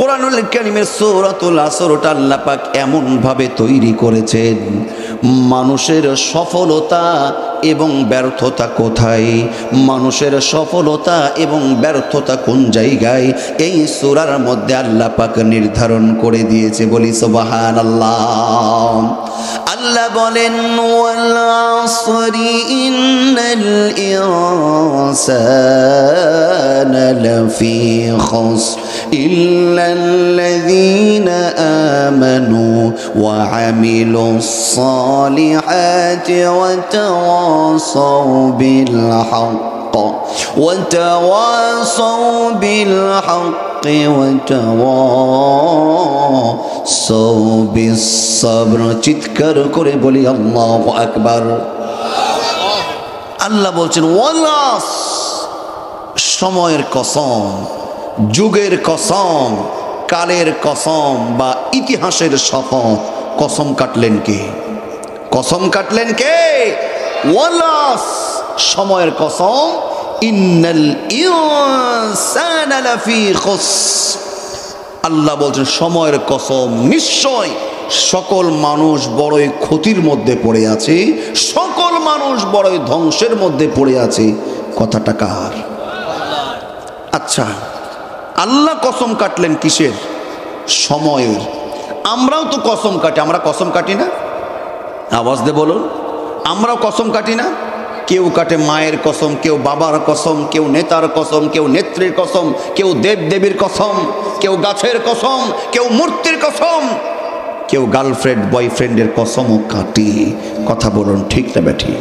কোরআনুল কারীমের সূরাতুল আসরটা আল্লাহ পাক এমন ভাবে তৈরি করেছেন, মানুষের সফলতা এবং ব্যর্থতা কোথায়, মানুষের সফলতা এবং ব্যর্থতা কোন জায়গায়, এই সূরার মধ্যে আল্লাহ পাক নির্ধারণ করে দিয়েছে। বলি সুবহানাল্লাহ। আল্লাহ বলেন ওয়াল আসরি ইন্নাল ইনসানা লাফি খুসর ইল্লাল্লাযীনা আমানু ওয়া আমিলুস সালিহাতি ওয়া তাওয়াসাউ বিল হক্ক ওয়া তাওয়াসাউ বিল হক্ক ওয়া তাওয়াসাউ বিস সাবর। চিৎকার করে বলি আল্লাহু আকবার। আল্লাহ বলছেন ওয়ালাস, সময়ের কসম, যুগের কসম, কালের কসম বা ইতিহাসের শপথ। কসম কাটলেন কে? কসম কাটলেন কে? ওয়ালাস, সময়ের কসম। ইন্নাল ইনসানা লাফি খুসর, আল্লাহ বলছেন সময়ের কসম, নিশ্চয় সকল মানুষ বড়ই ক্ষতির মধ্যে পড়ে আছে, সকল মানুষ বড়ই ধ্বংসের মধ্যে পড়ে আছে। কথাটা কার? আচ্ছা, আল্লাহ কসম কাটলেন কিসের? সময়ের। আমরাও তো কসম কাটি। আমরা কসম কাটি না? আওয়াজ দিয়ে বলুন, আমরাও কসম কাটি না? কেউ কাটে মায়ের কসম, কেউ বাবার কসম, কেউ নেতার কসম, কেউ নেত্রীর কসম, কেউ দেব দেবীর কসম, কেউ গাছের কসম, কেউ মূর্তির কসম, কেউ গার্লফ্রেন্ড বয়ফ্রেন্ডের কসমও কাটি। কথা বলুন, ঠিক না বেঠি?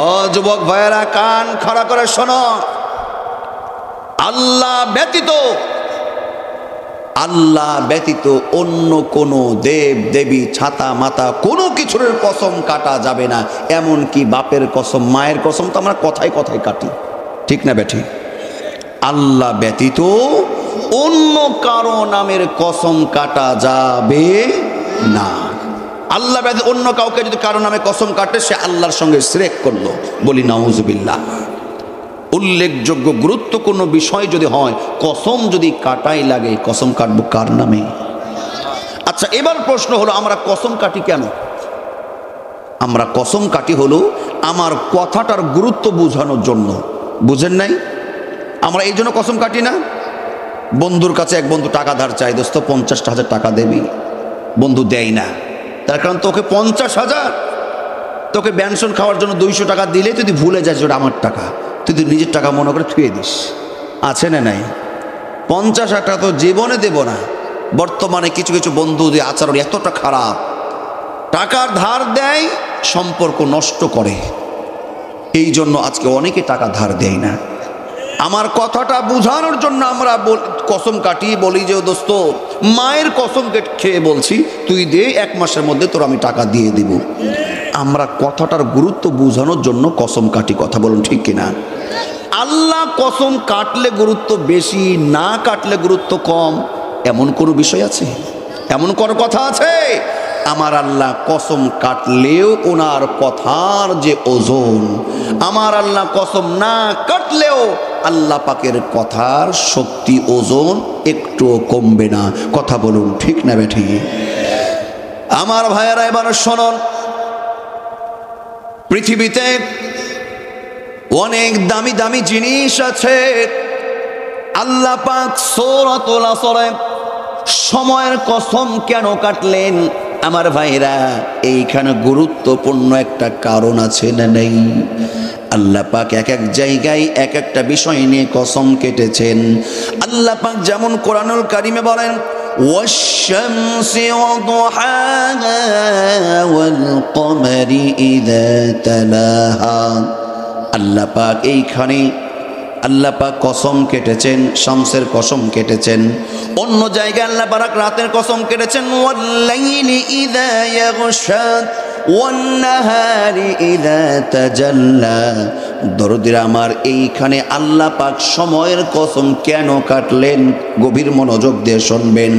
ও যুবক ভাইয়েরা, কান খাড়া করে শোনো। আল্লাহ ব্যতীত অন্য কোনো দেব দেবী ছাতা মাতা কোনো কিছুর কসম কাটা যাবে না। এমনকি বাপের কসম, মায়ের কসম তো আমরা কথায় কথায় কাটি, ঠিক না বেঠি? আল্লাহ ব্যতীত অন্য কারো নামের কসম কাটা যাবে না। আল্লাহ ব্যতীত অন্য কাউকে যদি কারো নামে কসম কাটে, সে আল্লাহর সঙ্গে শিরক করলো। বলি নাউজুবিল্লাহ। উল্লেখযোগ্য গুরুত্বপূর্ণ বিষয় যদি হয়, কসম যদি কাটাই লাগে, কসম কাটবো কার নামে? আচ্ছা, এবার প্রশ্ন হলো, আমরা কসম কাটি কেন? আমরা কসম কাটি হলো আমার কথাটার গুরুত্ব বোঝানোর জন্য। বুঝেন নাই? আমরা এই জন্য কসম কাটি না। বন্ধুর কাছে এক বন্ধু টাকা ধার চাই, দোস্ত 50,000 টাকা দেবি। বন্ধু দেয় না, তার কারণ তোকে 50,000, তোকে ব্যঞ্জন খাওয়ার জন্য 200 টাকা দিলে তুই ভুলে যাস ওটা আমার টাকা, তুই নিজের টাকা মনে করে থুয়ে দিস। আছে না নাই? 50,000 টাকা তো জীবনে দেব না। বর্তমানে কিছু কিছু বন্ধুদের আচরণ এতটা খারাপ, টাকার ধার দেয়, সম্পর্ক নষ্ট করে। এই জন্য আজকে অনেকে টাকা ধার দেয় না। আমার কথাটা বোঝানোর জন্য আমরা কসম কাটি, বলি যে দোস্ত মায়ের কসম খেয়ে বলছি, তুই দে, 1 মাসের মধ্যে তোর আমি টাকা দিয়ে দিব। আমরা কথাটার গুরুত্ব বোঝানোর জন্য কসম কাটি। কথা বলুন, ঠিক কিনা? আল্লাহ কসম কাটলে গুরুত্ব বেশি, না কাটলে গুরুত্ব কম, এমন কোনো বিষয় আছে? এমন কোনো কথা আছে? আমার আল্লাহ কসম কাটলেও ওনার কথার যে ওজন, আমার আল্লাহ কসম না কাটলেও আল্লাহ পাকের কথার শক্তি, ওজন একটুও কমবে না। কথা বলুন, ঠিক না বেঠি? আমার ভাইয়েরা, এবার শুনুন, পৃথিবীতে অনেক দামি দামি জিনিস আছে। আল্লাহ পাক সূরাতুল আসরে সময়ের কসম কেন কাটলেন? আমার ভাইরা, এইখানে গুরুত্বপূর্ণ একটা কারণ আছে না নেই? আল্লাহ পাক এক এক জায়গায় এক একটা বিষয় নিয়ে কসম কেটেছেন। আল্লাহ পাক যেমন কোরআনুল কারীমে বলেন, ওয়াশ-শামসি ওয়া-দুহাহা ওয়াল-কমারি ইযা তালাহা। আল্লাহ পাক এইখানে আল্লাহ পাক কসম কেটেছেন, শামসের কসম কেটেছেন। অন্য জায়গায় আল্লাহ পাক রাতের কসম কেটেছেন, ওয়াল-লাইলি ইযা ইয়াগশা ওয়ান-নাহারি ইযা তাজাল্লা। দরদিরা আমার, এইখানে আল্লাহ পাক সময়ের কসম কেন কাটলেন? গভীর মনোযোগ দিয়ে শুনবেন।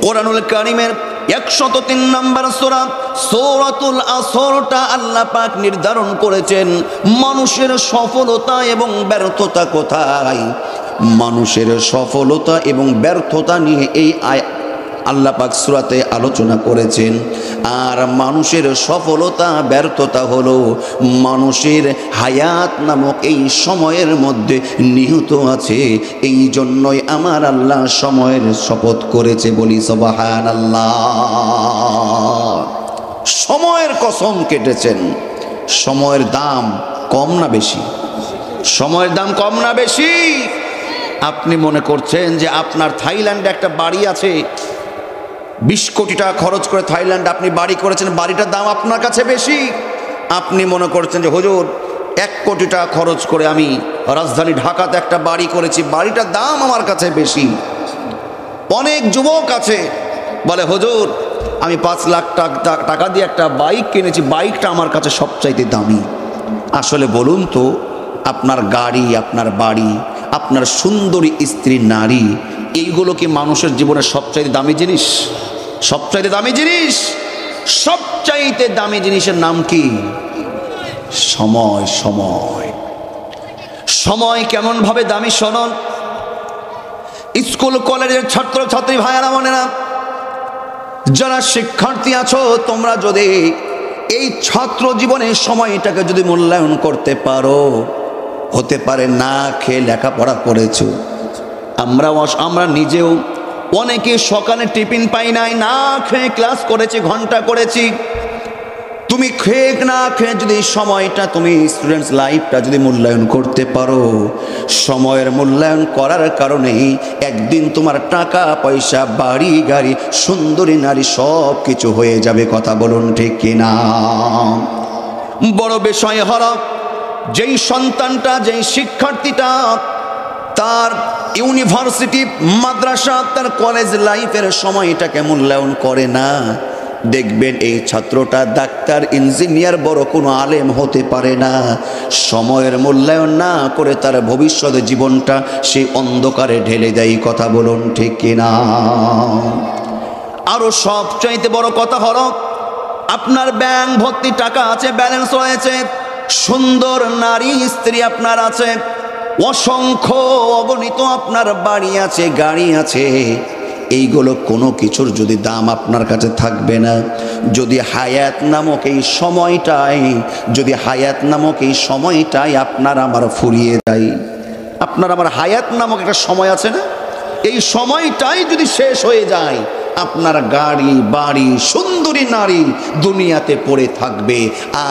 কোরআনুল কারীমের 103 নম্বর সূরা সূরাতুল আসরটা আল্লাহ পাক নির্ধারণ করেছেন মানুষের সফলতা এবং ব্যর্থতা কোথায়। মানুষের সফলতা এবং ব্যর্থতা নিয়ে এই আল্লাহ পাক সূরাতে আলোচনা করেছেন। আর মানুষের সফলতা ব্যর্থতা হলো মানুষের হায়াত নামক এই সময়ের মধ্যে নিহিত আছে। এই জন্যই আমার আল্লাহ সময়ের শপথ করেছে, বলি সুবহানাল্লাহ। সময়ের কসম কেটেছেন। সময়ের দাম কম না বেশি? সময়ের দাম কম না বেশি? আপনি মনে করছেন যে আপনার থাইল্যান্ডে একটা বাড়ি আছে, 20 কোটি টাকা খরচ করে থাইল্যান্ডে আপনি বাড়ি করেছেন, বাড়িটার দাম আপনার কাছে বেশি। আপনি মনে করছেন যে হুজুর 1 কোটি টাকা খরচ করে আমি রাজধানী ঢাকাতে একটা বাড়ি করেছি, বাড়িটার দাম আমার কাছে বেশি। অনেক যুবক আছে বলে হুজুর আমি 5 লাখ টাকা দিয়ে একটা বাইক কিনেছি, বাইকটা আমার কাছে সবচাইতে দামি। আসলে বলুন তো, আপনার গাড়ি, আপনার বাড়ি, আপনার সুন্দরী স্ত্রী, নারী, এইগুলো কি মানুষের জীবনের সবচাইতে দামি জিনিস? সবচাইতে দামি জিনিস? সবচাইতে দামি জিনিসের নাম কি? সময়। সময়। সময় কেমন ভাবে দামি শোনন। স্কুল কলেজের ছাত্র ছাত্রী ভাইয়েরা, বোনেরা, যারা শিক্ষার্থী আছো, তোমরা যদি এই ছাত্র জীবনের সময়টাকে যদি মূল্যায়ন করতে পারো, হতে পারে না খেয়ে লেখাপড়া করেছো। আমরা নিজেও অনেকে সকালে টিফিন পাই নাই, না খেয়ে ক্লাস করেছি, ঘন্টা করেছি। তুমি খেয়ে না খেয়ে যদি সময়টা, তুমি স্টুডেন্টস লাইফটা যদি মূল্যায়ন করতে পারো, সময়ের মূল্যায়ন করার কারণেই একদিন তোমার টাকা পয়সা, বাড়ি গাড়ি, সুন্দরী নারী সব কিছু হয়ে যাবে। কথা বলুন ঠিক কিনা? বড় বিষয় হলো যেই সন্তানটা, যেই শিক্ষার্থীটা তার ইউনিভার্সিটি, মাদ্রাসা, তার কলেজ লাইফের সময়টাকে মূল্যায়ন করে না, দেখবেন এই ছাত্রটা ডাক্তার, ইঞ্জিনিয়ার, বড় কোনো আলেম হতে পারে না। সময়ের মূল্যায়ন না করে তার ভবিষ্যৎ জীবনটা সে অন্ধকারে ঢেলে দেয়। কথা বলুন ঠিক কিনা? আরো সবচাইতে বড় কথা হলো, আপনার ব্যাংক ভর্তি টাকা আছে, ব্যালেন্স রয়েছে, সুন্দর নারী স্ত্রী আপনার আছে, অসংখ্য অগণিত আপনার বাড়ি আছে, গাড়ি আছে, এইগুলো কোনো কিছুর যদি দাম আপনার কাছে থাকবে না, যদি হায়াত নামক এই সময়টাই আপনার আমার ফুরিয়ে যায়। আপনার আমার হায়াত নামক একটা সময় আছে না, এই সময়টাই যদি শেষ হয়ে যায়, আপনার গাড়ি বাড়ি, সুন্দরী নারী দুনিয়াতে পড়ে থাকবে,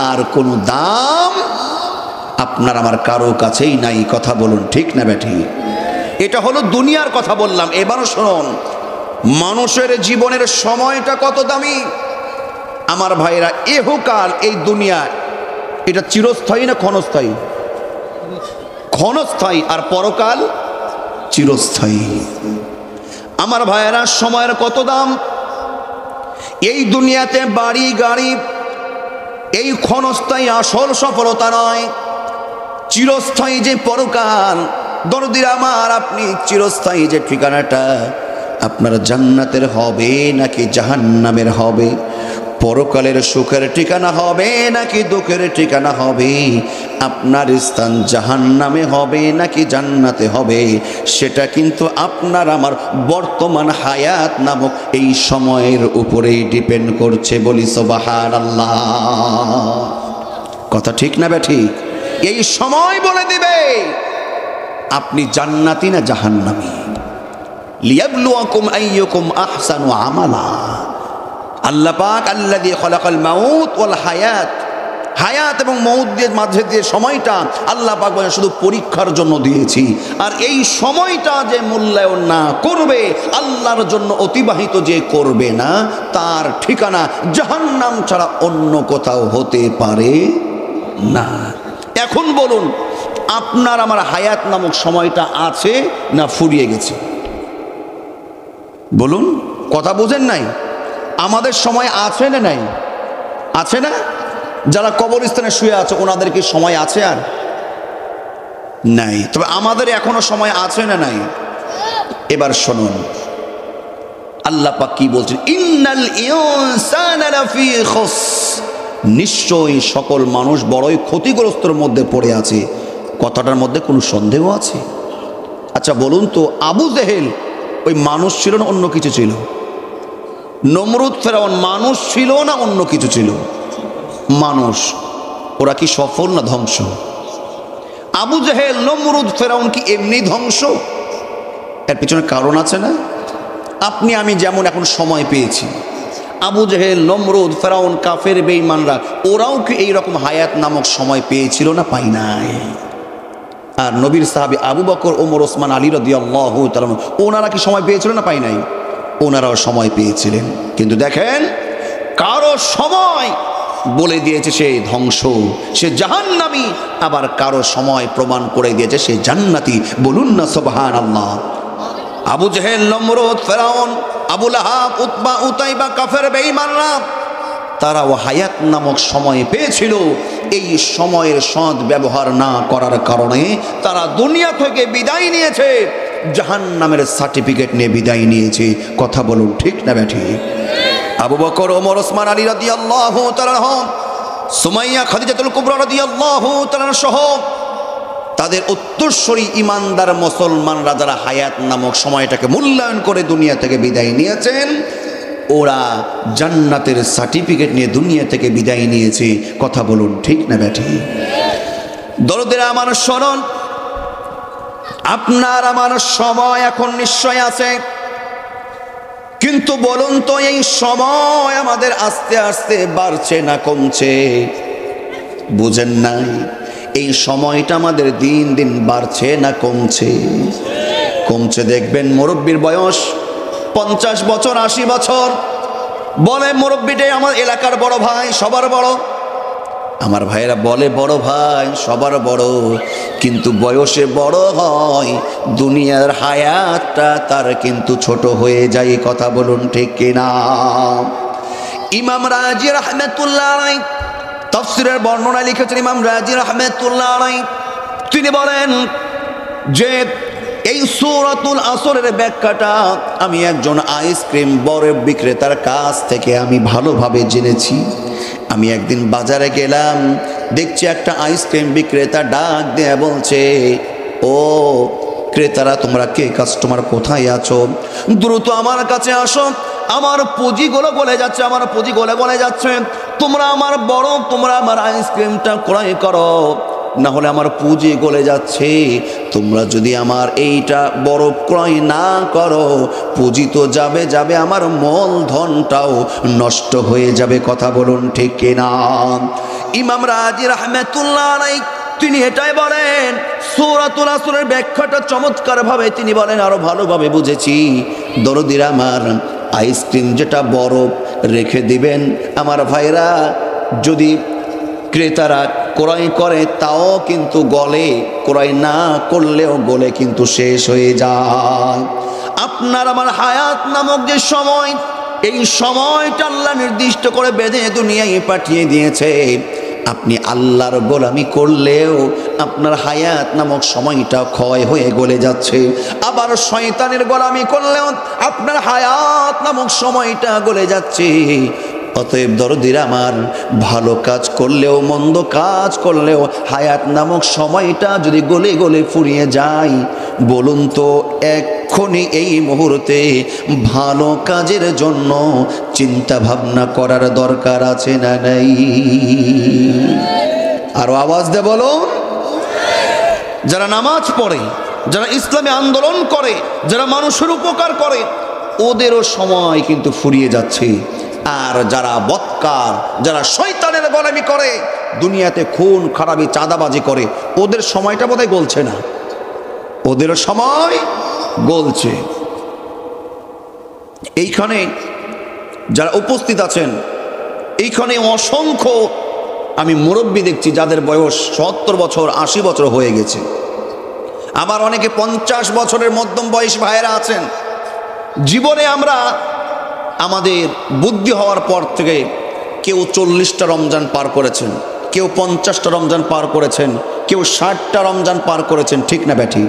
আর কোনো দাম আপনার আমার কারো কাছেই নাই। কথা বলুন ঠিক না বেঠি? এটা হলো দুনিয়ার কথা বললাম। এবারও শুনুন, মানুষের জীবনের সময়টা কত দামি আমার ভাইরা। এহকাল, এই দুনিয়া, এটা চিরস্থায়ী না ক্ষণস্থায়ী? ক্ষণস্থায়ী। আর পরকাল চিরস্থায়ী। আমার ভাইয়েরা, সময়ের কত দাম। এই দুনিয়াতে বাড়ি গাড়ি, এই ক্ষণস্থায়ী আসল সফলতা নয়, চিরস্থায়ী যে পরকাল। দরদির আমার, আপনি চিরস্থায়ী যে ঠিকানাটা আপনার জান্নাতের হবে নাকি জাহান্নামের হবে, পরকালের সুখের ঠিকানা হবে নাকি দুঃখের ঠিকানা হবে, আপনার স্থান জাহান্নামে হবে নাকি জান্নাতে হবে, সেটা কিন্তু আপনার আমার বর্তমান হায়াত নামক এই সময়ের উপরেই ডিপেন্ড করছে। বলি সুবহানাল্লাহ। কথা ঠিক না ঠিক? এই সময় বলে দিবে আপনি জান্নাতি না জাহান্নামী। লিয়াবলুয়াকুম আইয়ুকুম আহসানু আমালা। আল্লাহ পাক আল্লাযী খালাকাল মাউত ওয়াল হায়াত, হায়াত এবং মউত দিয়ে মাঝে দিয়ে সময়টা আল্লাহ পাক বলেন শুধু পরীক্ষার জন্য দিয়েছি। আর এই সময়টা যে মূল্যায়ন না করবে, আল্লাহর জন্য অতিবাহিত যে করবে না, তার ঠিকানা জাহান্নাম ছাড়া অন্য কোথাও হতে পারে না। এখন বলুন, আপনার আমার হায়াত নামক সময়টা আছে না ফুরিয়ে গেছে? বলুন, কথা বোঝেন নাই? আমাদের সময় আছে না নাই? আছে না? যারা কবরস্থানে শুয়ে আছে ওনাদের কি সময় আছে? আর নাই। তবে আমাদের এখনো সময় আছে না নাই? এবার শুনুন আল্লাহ পাক কি বলছেন, ইন্নাল ইনসানা লাফি খুস। নিশ্চয়ই সকল মানুষ বড়ই ক্ষতিগ্রস্তের মধ্যে পড়ে আছে। কথাটার মধ্যে কোনো সন্দেহ আছে? আচ্ছা বলুন তো, আবু জেহেল ওই মানুষ ছিল না অন্য কিছু ছিল? নমরুদ ফেরাউন মানুষ ছিল না অন্য কিছু ছিল? মানুষ। ওরা কি সফল না ধ্বংস? আবু জেহেল নমরুদ ফেরাউন কি এমনি ধ্বংস? এর পিছনে কারণ আছে না? আপনি আমি যেমন এখন সময় পেয়েছি, আবু জেহেল নমরুদ ফেরাউন কাফের বেঈমানরা ওরাও কি এইরকম হায়াত নামক সময় পেয়েছিল না পাই নাই? আর নবীর সাহাবী আবু বকর ওমর ওসমান আলী রাদিয়াল্লাহু তাআলা ওনারা কি সময় পেয়েছিল না পাই নাই? ওনারাও সময় পেয়েছিলেন। কিন্তু দেখেন, কারো সময় বলে দিয়েছে সে ধ্বংস, সে জাহান্নামী, আবার কারো সময় প্রমাণ করে দিয়েছে সে জান্নাতি। বলুন না সুবহানাল্লাহ। আবু জেহেল নমরুদ ফেরাউন আবু লাহাব উতবা উতাইবা কাফের বেঈমানরা তারাও হায়াত নামক সময় পেয়েছিল। এই সময়ের সৎ ব্যবহার না করার কারণে তারা দুনিয়া থেকে বিদায় নিয়েছে, জাহান্নামের সার্টিফিকেট নিয়ে বিদায় নিয়েছে। কথা বলুন ঠিক না ব্যাঠিক? আবু বকর ওমর ওসমান আলী রাদিয়াল্লাহু তাআলা, সুমাইয়া খাদিজাতুল কুবরা রাদিয়াল্লাহু তাআলা সহ তাদের উত্তরসূরি ইমানদার মুসলমানরা যারা হায়াত নামক সময়টাকে মূল্যায়ন করে দুনিয়া থেকে বিদায় নিয়েছেন, ওরা জান্নাতের সার্টিফিকেট নিয়ে দুনিয়া থেকে বিদায় নিয়েছে। কথা বলুন ঠিক না ব্যাঠিক? দরদের আমার শুনুন, আপনার আমার সময় এখন নিশ্চয় আছে, কিন্তু বলুন তো এই সময় আমাদের আস্তে আস্তে বাড়ছে না কমছে? বুঝেন নাই? এই সময়টা আমাদের দিন দিন বাড়ছে না কমছে? কমছে। দেখবেন মুরব্বীর বয়স 50 বছর 80 বছর, বলে মুরব্বীটাই আমার এলাকার বড় ভাই, সবার বড়। আমার ভাইয়েরা বলে বড় ভাই সবার বড়, কিন্তু বয়সে বড় হয়, দুনিয়ার হায়াতটা তার কিন্তু ছোট হয়ে যায়। কথা বলুন ঠিক কিনা? ইমাম রাজি রাহমাতুল্লাহ আলাইহি তাফসীরের বর্ণনা লিখেছেন। ইমাম রাজি রাহমাতুল্লাহ আলাইহি তিনি বলেন যে এই সূরাতুল আসরের ব্যাখ্যাটা আমি একজন আইসক্রিম বরফ বিক্রেতার কাছ থেকে আমি ভালোভাবে জেনেছি। আমি একদিন বাজারে গেলাম, দেখছি একটা আইসক্রিম বিক্রেতা ডাক দিয়ে বলছে, ও ক্রেতারা তোমরা কে, কাস্টমার কোথায় আছো, দ্রুত আমার কাছে আসো, আমার পুঁজিগুলো গলে যাচ্ছে, আমার পুঁজি গলে যাচ্ছে, তোমরা আমার বরফ, তোমরা আমার আইসক্রিমটা ক্রয় করো, না হলে আমার পুঁজি গলে যাচ্ছে। তোমরা যদি আমার এইটা বরফ ক্রয় না করো, পুঁজি তো যাবে যাবে, আমার মূলধনটাও নষ্ট হয়ে যাবে। কথা বলুন ঠিক কিনা? ইমাম রাজি রাহমাতুল্লাহ আলাইহি তিনি এটাই বলেন। সূরাতুল আসরের ব্যাখ্যাটা চমৎকার ভাবে তিনি বলেন, আরো ভালোভাবে বুঝেছি। দরদিরা আমার, আইসক্রিম যেটা বরফ রেখে দিবেন আমার ভাইরা, যদি ক্রেতারা ক্রয় করে তাও কিন্তু গলে, ক্রয় না করলেও গলে কিন্তু শেষ হয়ে যায়। আপনার আমার হায়াত নামক যে সময়, এই সময়টা আল্লাহ নির্দিষ্ট করে বেঁধে দুনিয়ায় পাঠিয়ে দিয়েছে। আপনি আল্লাহর গোলামি করলেও আপনার হায়াত নামক সময়টা ক্ষয় হয়ে গলে যাচ্ছে, আবার শয়তানের গোলামি করলেও আপনার হায়াত নামক সময়টা গলে যাচ্ছে। অতএব দরদিরা আমার, ভালো কাজ করলেও মন্দ কাজ করলেও হায়াত নামক সময়টা যদি গলে গলে ফুরিয়ে যায়, বলুন তো এক্ষুনি এই মুহূর্তে ভালো কাজের জন্য চিন্তা ভাবনা করার দরকার আছে না নাই? আরো আওয়াজ দে বলো। যারা নামাজ পড়ে, যারা ইসলামে আন্দোলন করে, যারা মানুষের উপকার করে, ওদেরও সময় কিন্তু ফুরিয়ে যাচ্ছে। আর যারা বদকার, যারা শয়তানের গোলামি করে, দুনিয়াতে খুন খারাপি চাঁদাবাজি করে, ওদের সময়টা বোধহয় গলছে না, ওদেরও সময় গলছে। এইখানে যারা উপস্থিত আছেন, এইখানে অসংখ্য আমি মুরব্বী দেখছি যাদের বয়স 70 বছর 80 বছর হয়ে গেছে। আবার অনেকে 50 বছরের মধ্যম বয়সী ভাইয়েরা আছেন। জীবনে আমরা আমাদের বুদ্ধি হওয়ার পর থেকে কেউ 40টা রমজান পার করেছেন, কেউ 50টা রমজান পার করেছেন, কেউ 60টা রমজান পার করেছেন, ঠিক না ব্যাঠি?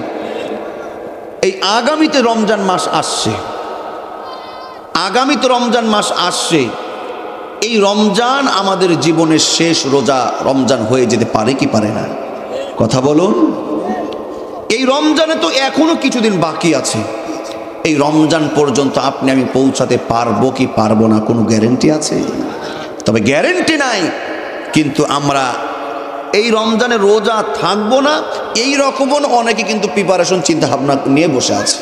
এই আগামীতে রমজান মাস আসছে, আগামীতে রমজান মাস আসছে। এই রমজান আমাদের জীবনের শেষ রোজা রমজান হয়ে যেতে পারে কি পারে না? কথা বলুন। এই রমজানে তো এখনো কিছুদিন বাকি আছে, এই রমজান পর্যন্ত আপনি আমি পৌঁছাতে পারবো কি পারবো না কোনো গ্যারেন্টি আছে? তবে গ্যারেন্টি নাই, কিন্তু আমরা এই রমজানে রোজা থাকবো না এই রকমও অনেকে কিন্তু প্রিপারেশন চিন্তা ভাবনা নিয়ে বসে আছে।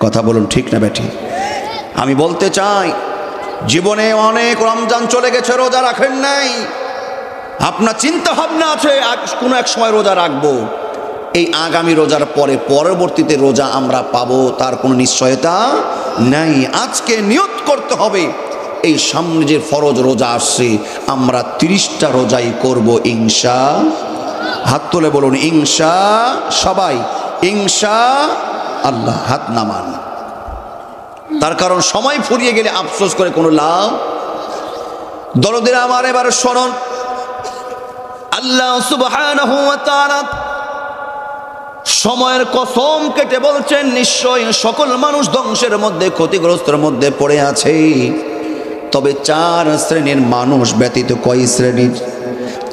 কথা বলুন ঠিক না বেঠি? আমি বলতে চাই, জীবনে অনেক রমজান চলে গেছে, রোজা রাখেন নাই, আপনার চিন্তা ভাবনা আছে কোনো এক সময় রোজা রাখবো, এই আগামী রোজার পরে পরবর্তীতে রোজা আমরা পাবো তার কোনো নিশ্চয়তা নাই। আজকে নিয়ত করতে হবে এই সামনে যে ফরজ রোজা আসছে আমরা 30টা রোজাই করব ইনশা। হাত তুলে বলুন ইনশা, সবাই ইনশা আল্লাহ। হাত নামান, তার কারণ সময় ফুরিয়ে গেলে আফসোস করে কোনো লাভ। দরদের আমার এবার শোনুন, আল্লাহ সুবহানাহু ওয়া তাআলা সময়ের কসম কেটে বলছেন, নিশ্চয় সকল মানুষ ধ্বংসের মধ্যে ক্ষতিগ্রস্তের মধ্যে পড়ে আছে, তবে 4 শ্রেণীর মানুষ ব্যতীত। কয় শ্রেণীর?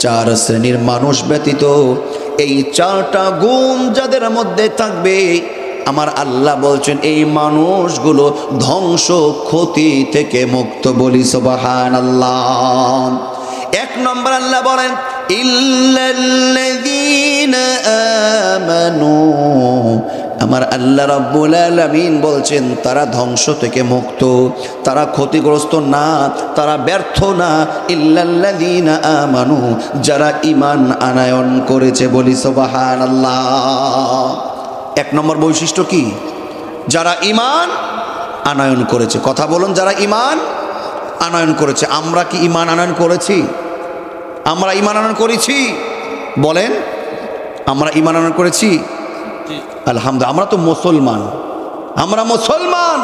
4 শ্রেণীর মানুষ ব্যতীত। এই 4টা গুণ যাদের মধ্যে থাকবে আমার আল্লাহ বলছেন এই মানুষগুলো ধ্বংস ক্ষতি থেকে মুক্ত। বলি সুবহানাল্লাহ। 1 নম্বর আল্লাহ বলেন ইল্লাল্লাযীনা আমানু। আমার আল্লাহ রাব্বুল আলামিন বলছেন তারা ধ্বংস থেকে মুক্ত, তারা ক্ষতিগ্রস্ত না, তারা ব্যর্থ না। ইল্লাল্লাযীনা আমানু, যারা ঈমান আনয়ন করেছে। বলি সুবহানাল্লাহ। 1 নম্বর বৈশিষ্ট্য কি? যারা ঈমান আনয়ন করেছে। কথা বলুন, যারা ঈমান আনয়ন করেছে। আমরা কি ঈমান আনয়ন করেছি? আমরা ঈমান আনয়ন করেছি? বলেন, আমরা ঈমান আনয়ন করেছি? আলহামদুলিল্লাহ। আমরা তো মুসলমান, আমরা মুসলমান,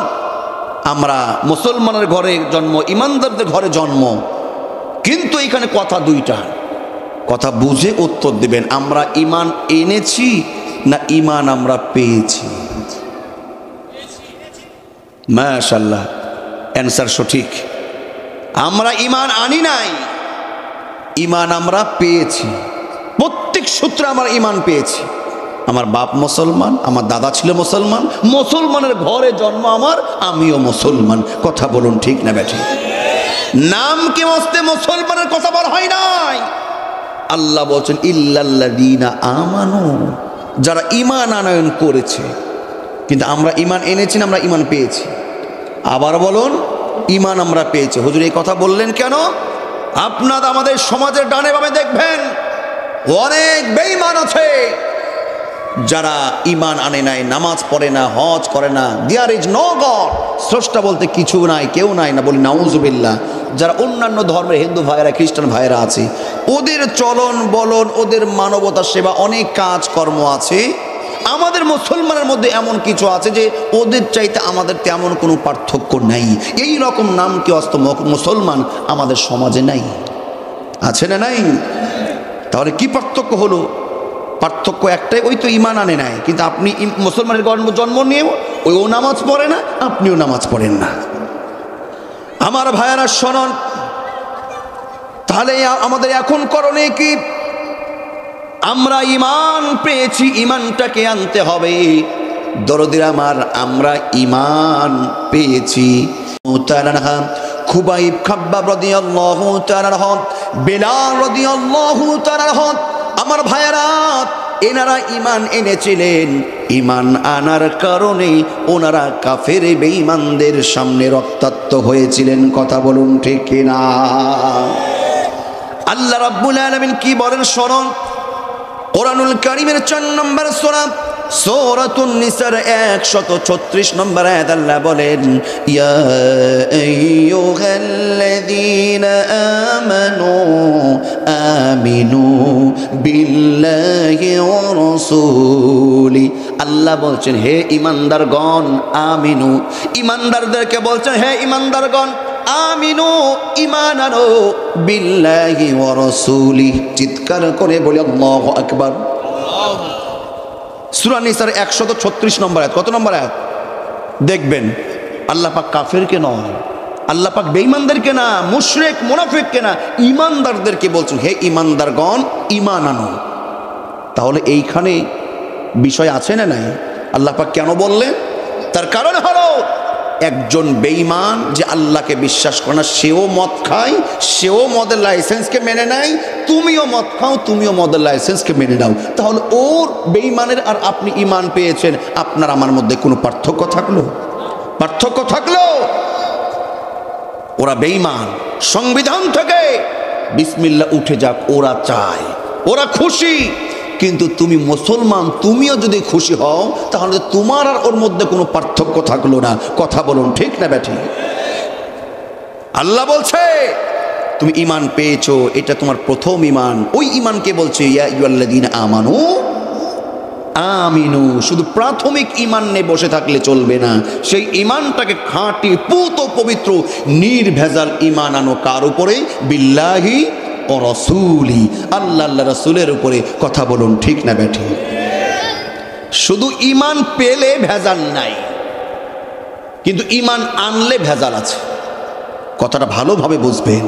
আমরা মুসলমানের ঘরে জন্ম, ঈমানদারদের ঘরে জন্ম। কিন্তু এখানে কথা 2টা, কথা বুঝে উত্তর দিবেন। আমরা ঈমান এনেছি না ঈমান আমরা পেয়েছি? মাশাআল্লাহ, অ্যানসার সঠিক। আমরা ঈমান আনি নাই, ঈমান আমরা পেয়েছি। প্রত্যেক সূত্রে আমরা ঈমান পেয়েছি। আমার বাপ মুসলমান, আমার দাদা ছিল মুসলমান, মুসলমানের ঘরে জন্ম আমার, আমিও মুসলমান। কথা বলুন ঠিক না বেঠি? নাম কি মস্তে মুসলমানের কথা বলা হয় নাই। আল্লাহ বলছেন ইল্লাল্লাযীনা আমানু, যারা ঈমান আনয়ন করেছে। কিন্তু আমরা ঈমান এনেছি না আমরা ঈমান পেয়েছি? আবার বলুন, ঈমান আমরা পেয়েছি। হুজুর এই কথা বললেন কেন? আপনার আমাদের সমাজের ডানে বামে দেখবেন অনেক বেঈমান আছে যারা ঈমান আনে নাই, নামাজ পড়ে না, হজ করে না। দেয়ার ইজ নো গড, স্রষ্টা বলতে কিছু নাই, কেউ নাই না। বলি নাউজুবিল্লাহ। যারা অন্যান্য ধর্মের হিন্দু ভাইয়েরা, খ্রিস্টান ভাইয়েরা আছে, ওদের চলন বলন, ওদের মানবতা সেবা, অনেক কাজকর্ম আছে। আমাদের মুসলমানের মধ্যে এমন কিছু আছে যে ওদের চাইতে আমাদের তেমন কোনো পার্থক্য নাই। এই রকম নাম কি অস্ত মুসলমান আমাদের সমাজে নাই? আছে না নাই? তাহলে কি পার্থক্য হলো? পার্থক্য একটাই, ওই তো ঈমান আনে নাই। কিন্তু আপনি মুসলমানের জন্ম নিয়েও ও নামাজ পড়ে না, আপনিও নামাজ পড়েন না। আমার ভাইয়ারা শোনেন, তাহলে আমাদের এখন করণীয় কি? আমরা ঈমান পেয়েছি, ঈমানটাকে আনতে হবে। দরদির আমার, আমরা ঈমান পেয়েছি। খুবাইব খাব্বাব রাদিয়াল্লাহু তাআলা আনহু, বেলাল রাদিয়াল্লাহু তাআলা আনহু, আমার ভাইয়েরা, এনারা ঈমান এনেছিলেন। ঈমান আনার কারণে ওনারা কাফের বেঈমানদের সামনে রক্তাক্ত হয়েছিলেন। কথা বলুন ঠিক কিনা? আল্লাহ রাব্বুল আলামিন কি বলেন শুনুন। কোরআনুল কারীমের 4 নম্বর সূরা সূরাতুন নিসার 136 নম্বর আয়াত আল্লাহ বলেন, ইয়া আইয়ুহাল্লাযীনা আমানু আমিনু বিল্লাহি ওয়া রাসূলি। আল্লাহ বলছেন হে ঈমানদারগণ, আমিনু। ঈমানদারদেরকে বলছেন হে ঈমানদারগণ, আমিনু, ঈমান আনো, বিল্লাহি ওয়া রাসূলি। চিৎকার করে বলি আল্লাহু আকবার। সূরা নিসার 136 নম্বর আয়াত। কত নম্বর আয়াত? দেখবেন আল্লাহ পাক কাফেরকে নয়, আল্লাহ পাক বেঈমানদেরকে না, মুশরিক মুনাফিককে না, ঈমানদারদেরকে বলছেন হে ঈমানদারগণ, ঈমান আনো। তাহলে এইখানে বিষয় আছে না নাই? আল্লাহ পাক কেন বললেন? তার কারণ হলো একজন বেঈমান যে আল্লাহকে বিশ্বাস করে না, সেও মদ খায়, সেও মদের লাইসেন্সকে মেনে নেয়, তুমিও মদ খাও, তুমিও মদের লাইসেন্সকে মেনে নাও, তাহলে ওর বেঈমানের আর আপনি ঈমান পেয়েছেন, আপনার আমার মধ্যে কোনো পার্থক্য থাকলো? পার্থক্য থাকলো? ওরা বেঈমান, সংবিধান থেকে বিসমিল্লাহ উঠে যাক ওরা চায়, ওরা খুশি। কিন্তু তুমি মুসলমান, তুমিও যদি খুশি হও তাহলে তোমার আর ওর মধ্যে কোনো পার্থক্য থাকলো না। কথা বলুন ঠিক না ব্যাঠি? আল্লাহ বলছে তুমি ঈমান পেয়েছো, এটা তোমার প্রথম ঈমান। ওই ঈমানকে বলছে ইয়া আইয়ুহাল্লাযীনা আমানু আমিনু। শুধু প্রাথমিক ঈমান নিয়ে বসে থাকলে চলবে না, সেই ঈমানটাকে খাঁটি পুত পবিত্র নির্ভেজাল ঈমান আনো। কার উপরে? বিল্লাহি ও রাসূলি, আল্লাহ আল্লাহ রাসূলের উপরে। কথা বলুন ঠিক না ব্যাঠি? শুধু ঈমান পেলে ভেজাল নাই, কিন্তু ঈমান আনলে ভেজাল আছে। কথাটা ভালোভাবে বুঝবেন।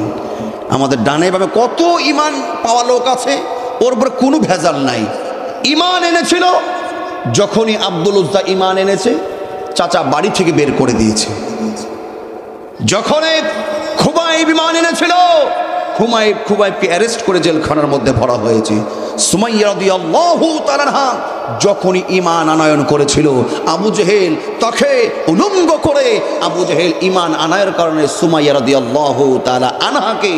আমাদের ডানে বামে কত ঈমান পাওয়া লোক আছে, ওর উপরে কোনো ভেজাল নাই। ঈমান এনেছিল, যখনই আব্দুল উজ্জা ঈমান এনেছে চাচা বাড়ি থেকে বের করে দিয়েছে। যখন খুবাইব ঈমান এনেছিল, খুবাইবকে অ্যারেস্ট করে জেলখানার মধ্যে ভরা হয়েছে। সুমাইয়া রাদিয়াল্লাহু তাআলা আনহা যখনই ঈমান আনয়ন করেছিল, আবু জেহেল তাকে উলঙ্গ করে, আবু জেহেল ঈমান আনায়ের কারণে সুমাইয়া রাদিয়াল্লাহু তাআলা আনহাকে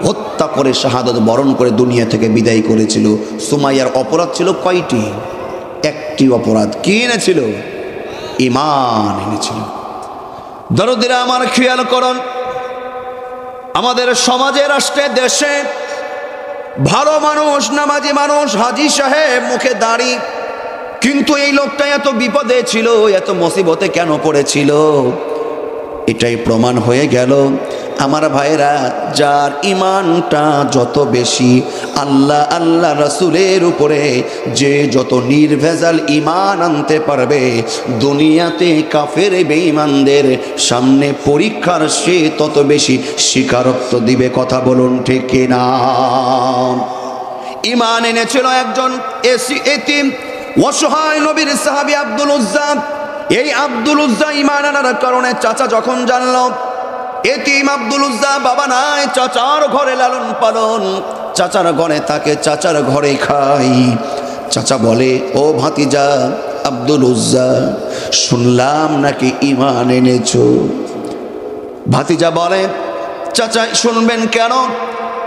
হত্যা করে শাহাদাত বরণ করে দুনিয়া থেকে বিদায় করেছিল। সুমাইয়ার অপরাধ ছিল কয়টি? একটি অপরাধ। কি এনেছিল? ঈমান এনেছিল। দরদিরা আমার খেয়াল করুন, আমাদের সমাজে, রাষ্ট্রে, দেশে ভালো মানুষ, নামাজি মানুষ, হাজী সাহেব, মুখে দাড়ি, কিন্তু এই লোকটা এত বিপদে ছিল, এত মুসিবতে কেন পড়েছিল? এটাই প্রমাণ হয়ে গেল আমার ভাইরা, যার ঈমানটা যত বেশি আল্লাহ আল্লাহ রাসূলের উপরে, যে যত নির্ভেজাল ঈমান আনতে পারবে, দুনিয়াতে কাফের বেঈমানদের সামনে পরীক্ষার সে তত বেশি স্বীকারোক্ত দিবে। কথা বলুন ঠিক কিনা? ঈমান এনেছিল একজন এতিম অসহায় নবীর সাহাবী আব্দুল উজ্জা। এই আব্দুল উজ্জা ঈমান আনার কারণে চাচা যখন জানল এতিম আব্দুল উজ্জা বাবা নাই, চাচার ঘরে লালন পালন, চাচার ঘরে থাকে, চাচার ঘরে খাই। চাচা বলে, ও ভাতিজা আব্দুল উজ্জা, শুনলাম নাকি ঈমান এনেছো? ভাতিজা বলে, চাচা শুনবেন কেন?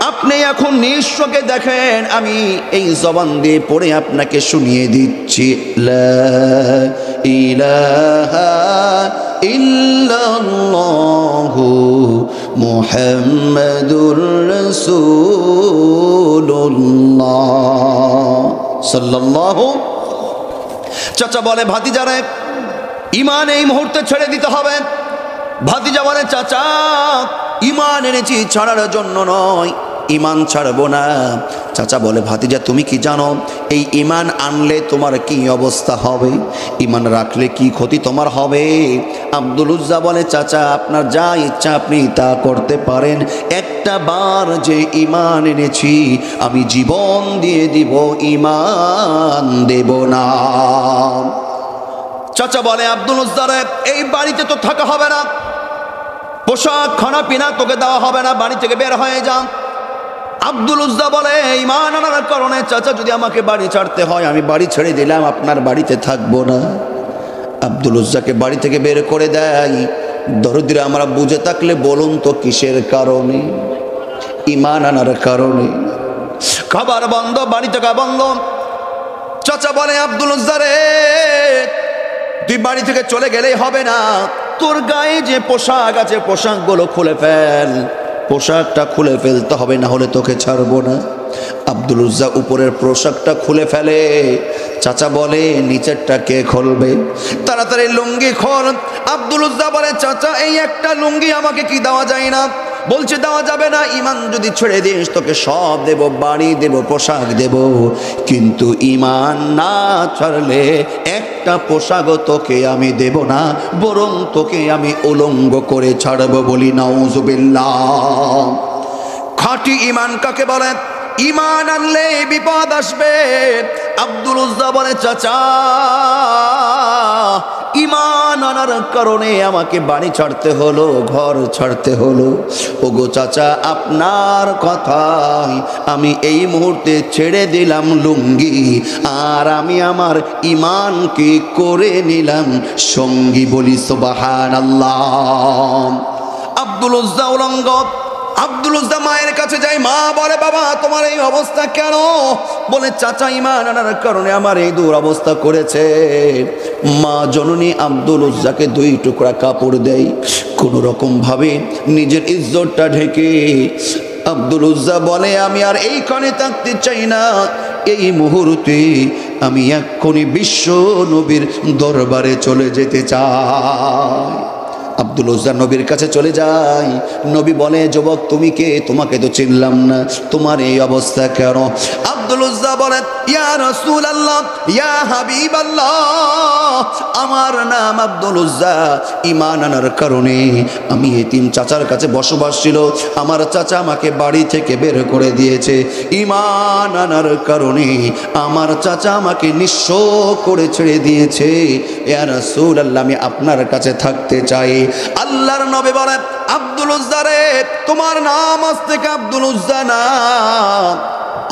আপনি এখন নিঃস্বকে দেখেন, আমি এই জবান দিয়ে পড়ে আপনাকে শুনিয়ে দিচ্ছি। লা ইলাহা ইল্লাল্লাহু মুহাম্মাদুর রাসূলুল্লাহ সাল্লাল্লাহু। চাচা বলে, ভাতিজারে ঈমান এই মুহূর্তে ছেড়ে দিতে হবে। ভাতিজা বলে, চাচা ঈমান এনেছি, ছাড়ার জন্য নয়, ঈমান ছাড়বো না। চাচা বলে, ভাতিজা তুমি কি জানো এই ঈমান আনলে তোমার কি অবস্থা হবে? ঈমান রাখলে কি ক্ষতি তোমার হবে? আব্দুল উজ্জা বলে, চাচা আপনার যা ইচ্ছা আপনি তা করতে পারেন, একটা বার যে ঈমান এনেছি আমি জীবন দিয়ে দিব, ঈমান দেব না। চাচা বলে, আব্দুল উজ্জারে এই বাড়িতে তো থাকা হবে না, পোশাক খানা পিনা তোকে দেওয়া হবে না, বাড়ি থেকে বের হয়ে যা। আব্দুল উজ্জা বলে, ঈমান আনার কারণে চাচা যদি আমাকে বাড়ি ছাড়তে হয়, আমি বাড়ি ছেড়ে দিলাম, আপনার বাড়িতে থাকবো না। আব্দুল উজ্জাকে বাড়ি থেকে বের করে দেয়। দরদিরা আমরা বুঝে থাকলে বলুন তো কিসের কারণে? ঈমান আনার কারণে। খাবার বন্ধ, বাড়ি থেকে বন্ধ। চাচা বলে, আব্দুল উজ্জা রে তুই বাড়ি থেকে চলে গেলেই হবে না, তোর গায়ে যে পোশাক আছে পোশাকগুলো খুলে ফেল, পোশাকটা খুলে ফেলতে হবে, না হলে তোকে ছাড়বো না। আব্দুল উজ্জা উপরের পোশাকটা খুলে ফেলে। চাচা বলে, নিচেরটা কে খুলবে? তাড়াতাড়ি লুঙ্গি খোল। আব্দুল উজ্জা বলে, চাচা এই একটা লুঙ্গি আমাকে কি দেওয়া যায় না? বলছে, দেওয়া যাবে না, ঈমান যদি ছেড়ে দিস তোকে সব দেব, বাড়ি দেব, পোশাক দেব, কিন্তু ঈমান না ছাড়লে একটা পোশাক তোকে আমি দেব না, বরং তোকে আমি উলঙ্গ করে ছাড়ব। বলি নাউজুবিল্লাহ। খাঁটি ঈমান কাকে বলে? ঈমান আনলে বিপদ আসবে। আব্দুল উজ্জা বলে, চাচা ঈমান আনার কারণে আমাকে বাড়ি ছাড়তে হলো, ঘর ছাড়তে হলো। ওগো চাচা, আপনার কথায় আমি এই মুহূর্তে ছেড়ে দিলাম লুঙ্গি, আর আমি আমার ঈমানকে করে নিলাম সঙ্গী। বলি সুবহানাল্লাহ। আব্দুল উজ্জা উলঙ্গ। আব্দুল উজ্জা মায়ের কাছে যায়, মা বলে, বাবা তোমার এই অবস্থা কেন? বলে, চাচা ঈমান আনার কারণে আমার এই দুরবস্থা করেছে। মা জননী আব্দুল উজ্জাকে 2 টুকরা কাপড় দেয়, কোনো রকম ভাবে নিজের ইজ্জতটা ঢেকে। আব্দুল উজ্জা বলে, আমি আর এইখানে থাকতে চাই না, এই মুহূর্তে আমি এক্ষুনি বিশ্ব নবীর দরবারে চলে যেতে চাই। আব্দুল উজ্জা নবীর কাছে চলে যায়। নবী বলে, যুবক তুমি কে? তোমাকে তো চিনলাম না, তোমার এই অবস্থা কেন? আব্দুল উজ্জা বলে, ইয়া রাসূলুল্লাহ, ইয়া হাবিবাল্লাহ, আমার নাম আব্দুল উজ্জা। ঈমান আনার কারণে আমি এতিম চাচার কাছে বসবাস ছিল, আমার চাচা আমাকে বাড়ি থেকে বের করে দিয়েছে। ঈমান আনার কারণে আমার চাচা আমাকে নিঃস্ব করে ছেড়ে দিয়েছে। ইয়া রাসূলুল্লাহ, আমি আপনার কাছে থাকতে চাই। আল্লাহর নবী বলে, আব্দুল উজ্জা রে, তোমার নাম আজ থেকে আব্দুল উজ্জা না।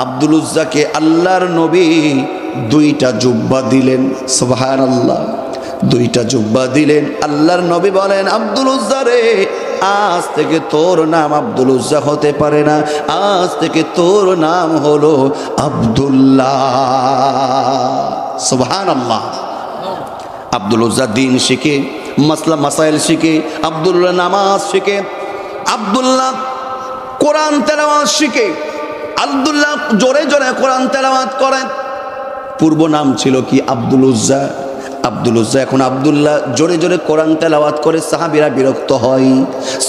আব্দুল উজ্জাকে আল্লাহর নবী 2টা জুব্বা দিলেন। সুবহানাল্লাহ। 2টা জুব্বা দিলেন। আল্লাহর নবী বলেন, আব্দুল উজ্জা রে, আজ থেকে তোর নাম আব্দুল উজ্জা হতে পারে না, আজ থেকে তোর নাম হলো আব্দুল্লাহ। সুবহানাল্লাহ। আব্দুল উজ্জা দিন শিখে, মাসলা মাসাইল শিখে, আব্দুল্লাহ নামাজ শিখে, আব্দুল্লাহ কোরআন তেলাওয়াত শিখে, আব্দুল্লাহ জোরে জোরে কোরআন তেলাওয়াত করেন। পূর্ব নাম ছিল কি? আব্দুল উজ্জা। আব্দুল উজ্জা এখন আব্দুল্লাহ জোরে জোরে কোরআন তেলাওয়াত করে সাহাবীরা বিরক্ত হয়।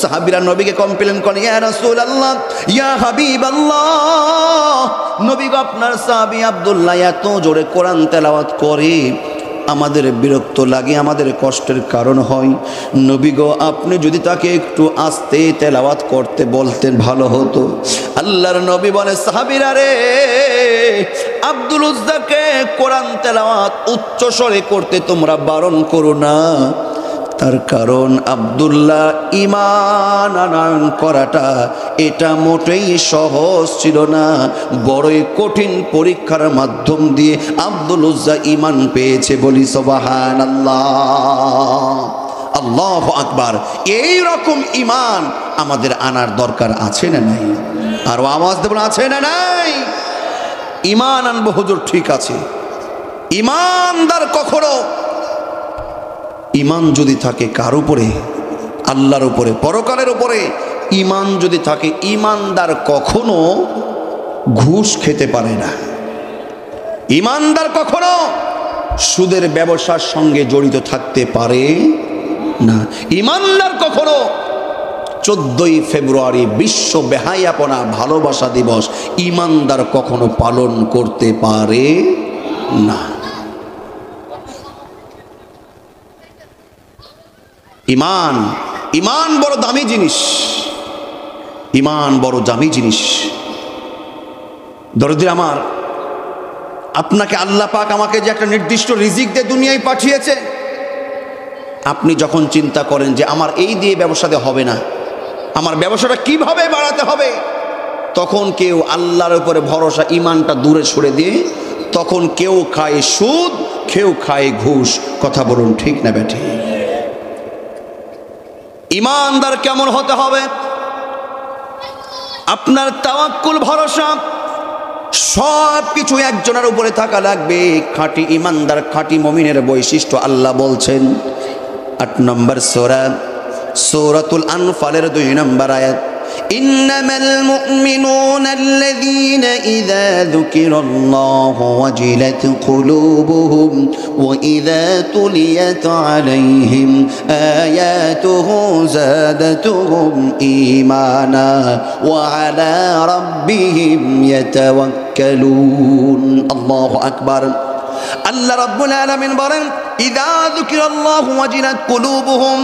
সাহাবীরা নবীকে কমপ্লেন করে, ইয়া রাসূলুল্লাহ, ইয়া হাবিবাল্লাহ, নবী গো, আপনার সাহাবী আব্দুল্লাহ এত জোরে কোরআন তেলাওয়াত করে, আমাদের বিরক্ত লাগে, আমাদের কষ্টের কারণ হয়। নবী গো, আপনি যদি তাকে একটু আস্তে তেলাওয়াত করতে বলতেন ভালো হতো। আল্লাহর নবী বলে, সাহাবীরা রে, আব্দুল উজ্জাকে কোরআন তেলাওয়াত উচ্চ স্বরে করতে তোমরা বারণ করো না। তার কারণ আব্দুল্লাহ ঈমান আনয়ন করাটা এটা মোটেই সহজ ছিল না, বড়ই কঠিন পরীক্ষার মাধ্যম দিয়ে আব্দুল উজ্জা ঈমান পেয়েছে। বলি সুবহানাল্লাহ, আল্লাহু আকবার। এই রকম ঈমান আমাদের আনার দরকার আছে না নাই? আর আওয়াজ দেব, আছে না নাই? ঈমান আনবো হুজুর, ঠিক আছে। ঈমানদার কখনো, ঈমান যদি থাকে কার উপরে? আল্লাহর উপরে, পরকালের উপরে। ঈমান যদি থাকে, ঈমানদার কখনো ঘুষ খেতে পারে না। ঈমানদার কখনো সুদের ব্যবসার সঙ্গে জড়িত থাকতে পারে না। ঈমানদার কখনো 14ই ফেব্রুয়ারি বিশ্ব বেহায়াপনা ভালোবাসা দিবস ঈমানদার কখনো পালন করতে পারে না। ঈমান, ঈমান বড় দামি জিনিস, ঈমান বড় দামি জিনিস। দরদি আমার, আপনাকে আল্লাহ পাক আমাকে যে একটা নির্দিষ্ট রিজিক দিয়ে দুনিয়ায় পাঠিয়েছে, আপনি যখন চিন্তা করেন যে আমার এই দিয়ে ব্যবসাতে হবে না, আমার ব্যবসাটা কিভাবে বাড়াতে হবে, তখন কেউ আল্লাহর উপরে ভরসা, ঈমানটা দূরে সরে দিয়ে তখন কেউ খায় সুদ, কেউ খায় ঘুষ। কথা বলুন, ঠিক না বেঠি? ঈমানদার কেমন হতে হবে? আপনার তাওয়াক্কুল, ভরসা সব কিছু একজনের উপরে থাকা লাগবে। খাঁটি ঈমানদার, খাঁটি মুমিনের বৈশিষ্ট্য আল্লাহ বলছেন 8 নম্বর সূরা, সূরাতুল আনফালের 2 নম্বর আয়াত, ইন্নামাল মুমিনুনা আল্লাযীনা ইযা যুকিরাল্লাহু ওয়াজিলাত কুলুবুহুম ওয়া ইযা তুলিয়াত আলাইহিম আয়াতুহু যাদাতুহুম ঈমানা ওয়া আলা রাব্বিহিম ইয়াতাওয়াক্কালুন। আল্লাহু আকবার। আল্লাহ রাব্বুল আলামিন বলেন, ইযা যুকিরাল্লাহু ওয়াজিলাত কুলুবুহুম,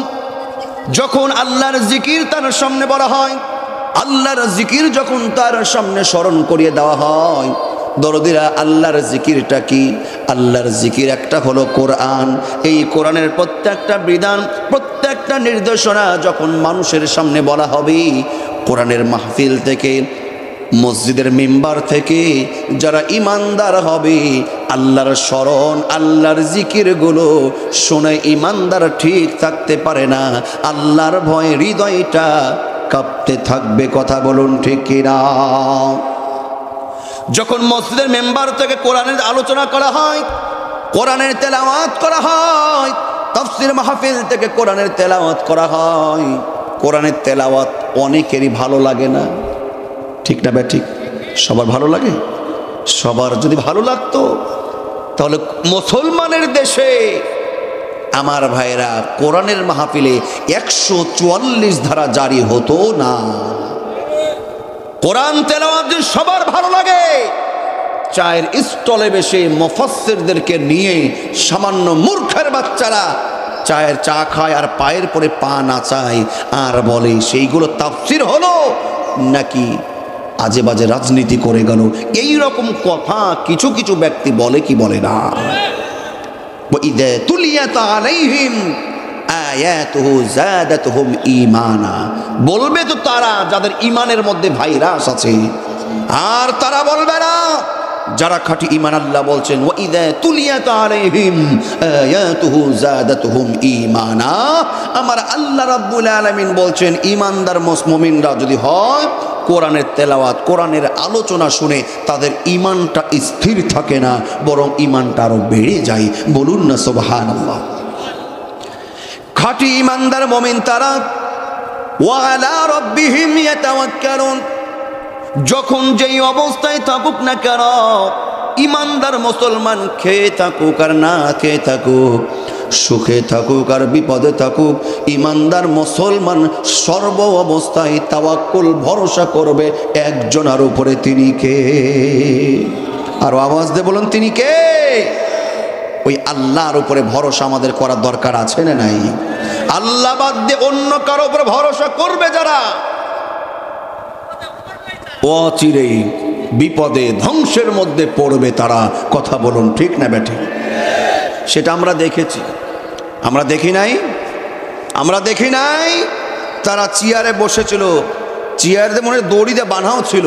যখন আল্লাহর জিকির তার সামনে বলা হয়, আল্লাহর জিকির যখন তার সামনে স্মরণ করিয়ে দেওয়া হয়, দরদিরা আল্লাহর জিকিরটা কি? আল্লাহর জিকির একটা হলো কোরআন। এই কোরআনের প্রত্যেকটা বিধান, প্রত্যেকটা নির্দেশনা যখন মানুষের সামনে বলা হবে, কোরআনের মাহফিল থেকে, মসজিদের মিম্বার থেকে যারা ইমানদার হবে, আল্লাহর স্মরণ, আল্লাহর জিকিরগুলো শুনে ইমানদার ঠিক থাকতে পারে না, আল্লাহর ভয়ে হৃদয়টা কাঁপতে থাকবে। কথা বলুন ঠিক কিনা? যখন মসজিদের মেম্বার থেকে কোরআনের আলোচনা করা হয়, কোরআনের তেলাওয়াত করা হয়, তাফসীর মাহফিল থেকে কোরআনের তেলাওয়াত করা হয়, কোরআনের তেলাওয়াত অনেকেরই ভালো লাগে না, ঠিক না ঠিক? সবার ভালো লাগে? সবার যদি ভালো লাগতো তাহলে মুসলমানের দেশে আমার ভাইরা কোরআনের মাহফিলে 144 ধারা জারি হতো না। কোরআন তেলাওয়াত যদি সবার ভালো লাগে, চায়ের স্টলে বসে মুফাসসিরদেরকে নিয়ে সামান্য মূর্খের বাচ্চারা চায়ের চা খায় আর পায়ের পরে পা নাচায় আর বলে সেইগুলো তাফসীর হলো নাকি আজে বাজে রাজনীতি করে গেল, এই রকম কথা কিছু কিছু ব্যক্তি বলে কি বলে না? ওয়াইদা তুলিয়াত আলাইহিম আয়াতুহু যাদাতুহুম ঈমানা, বলবে তো তারা যাদের ঈমানের মধ্যে ভাইরাস আছে, আর তারা বলবে না যারা খাঁটি ঈমান। আল্লাহ বলছেন ওয়াইদা তুলিয়াত আলাইহিম আয়াতুহু যাদাতুহুম ঈমানা, আমার আল্লাহ রাব্বুল আলামিন বলছেন ঈমানদার মুমিনরা যদি হয়, কোরআনের তেলাওয়াত, কোরআনের আলোচনা শুনে তাদের ঈমানটা স্থির থাকে না, বরং ঈমানটা আরো বেড়ে যায়। বলুন না সুবহানাল্লাহ। খাঁটি ঈমানদার মুমিন তারা ওয়া আলা রাব্বিহিম ইয়াতাওয়াক্কালুন, যখন যেই অবস্থায় থাকুক না কেন, ঈমানদার মুসলমান খেয়ে থাকুক আর না খেয়ে থাকুক, সুখে থাকুক আর বিপদে থাকুক, ঈমানদার মুসলমান সর্ব অবস্থায় তাওয়াক্কুল, ভরসা করবে একজনের উপরে। তিনি কে? আর আওয়াজ দিয়ে বলুন তিনি কে? ওই আল্লাহর উপরে ভরসা আমাদের করার দরকার আছে না নাই? আল্লাহ বাদ দিয়ে অন্য কারো উপরে ভরসা করবে যারা, অচিরেই বিপদে ধ্বংসের মধ্যে পড়বে তারা। কথা বলুন ঠিক না বেঠিক? সেটা আমরা দেখেছি, আমরা দেখি নাই? আমরা দেখি নাই? তারা চেয়ারে বসেছিল, চেয়ারে মনে দড়িতে বাঁধাও ছিল,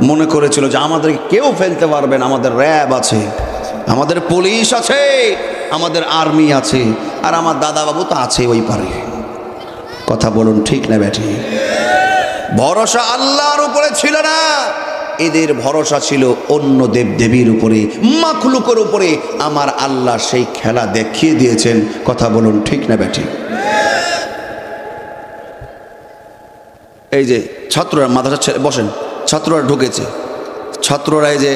মনে করেছিল যে আমাদের কেউ ফেলতে পারবে না, আমাদের র্যাব আছে, আমাদের পুলিশ আছে, আমাদের আর্মি আছে, আর আমার দাদা বাবু তো আছে ওই পারে। কথা বলুন ঠিক না বেঠিক? ভরসা আল্লাহর উপরে ছিল না, এদের ভরসা ছিল অন্য দেবদেবীর উপরে, মাখলুকের উপরে। আমার আল্লাহ সেই খেলা দেখিয়ে দিয়েছেন। কথা বলুন ঠিক না বেঠিক? এই যে ছাত্ররা মাদ্রাসা বসেন, ছাত্ররা ঢুকেছে, ছাত্ররা এই যে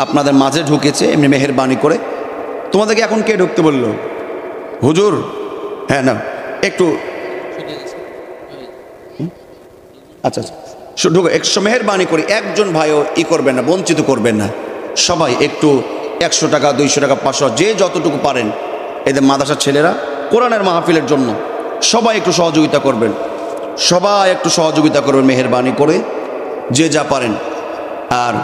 আপনাদের মাঝে ঢুকেছে এমনি মেহেরবানি করে। তোমাদেরকে এখন কে ঢুকতে বললো? হুজুর? হ্যাঁ না, একটু আচ্ছা আচ্ছা ঢুকে একটু মেহেরবানি করে, একজন ভাইও করবেন না, বঞ্চিত করবেন না, সবাই একটু 100 টাকা 200 টাকা 500 যে যতটুকু পারেন, এদের মাদ্রাসার ছেলেরা কোরআনের মাহফিলের জন্য সবাই একটু সহযোগিতা করবেন, সবাই একটু সহযোগিতা করবেন মেহেরবানি করে, যে যা পারেন। আর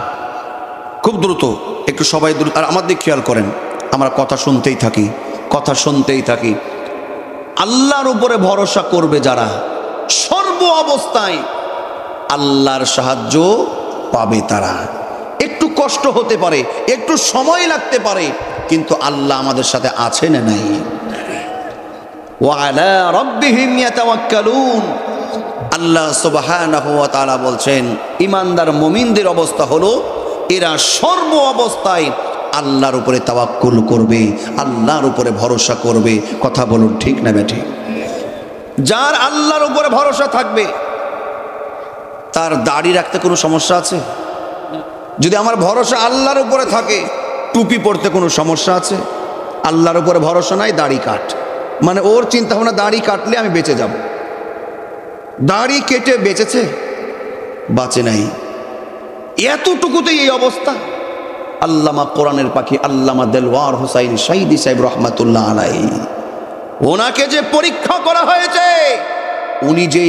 খুব দ্রুত একটু সবাই দ্রুত, আর আমার দিক খেয়াল করেন, আমরা কথা শুনতেই থাকি, কথা শুনতেই থাকি। আল্লাহর উপরে ভরসা করবে যারা, সর্ব অবস্থায় আল্লাহর সাহায্য পাবে তারা। একটু কষ্ট হতে পারে, একটু সময় লাগতে পারে, কিন্তু আল্লাহ আমাদের সাথে আছে না নাই? ওয়া আলা রাব্বিহিম ইয়াতাওয়াক্কালুন, আল্লাহ সুবহানাহু ওয়া তাআলা বলছেন ঈমানদার মুমিনদের অবস্থা হলো এরা সর্ব অবস্থায় আল্লাহর উপরে তাওয়াক্কুল করবে, আল্লাহর উপরে ভরসা করবে। কথা বলুন ঠিক না বেঠিক? যার আল্লাহর উপরে ভরসা থাকবে তার দাড়ি রাখতে কোনো সমস্যা আছে? যদি আমার ভরসা আল্লাহর উপরে থাকে, টুপি পরতে কোনো সমস্যা আছে? আল্লাহর উপরে ভরসা নাই, দাড়ি কাট, মানে ওর চিন্তা ভাবনা দাড়ি কাটলে আমি বেঁচে যাব। দাড়ি কেটে বেঁচেছে? বাঁচে নাই। এতটুকুতেই এই অবস্থা। আল্লামা কোরআনের পাখি আল্লামা দেলওয়ার হোসাইন শাহীদি সাহেব রহমাতুল্লাহ আলাইহি, ওনাকে যে পরীক্ষা করা হয়েছে, উনি যে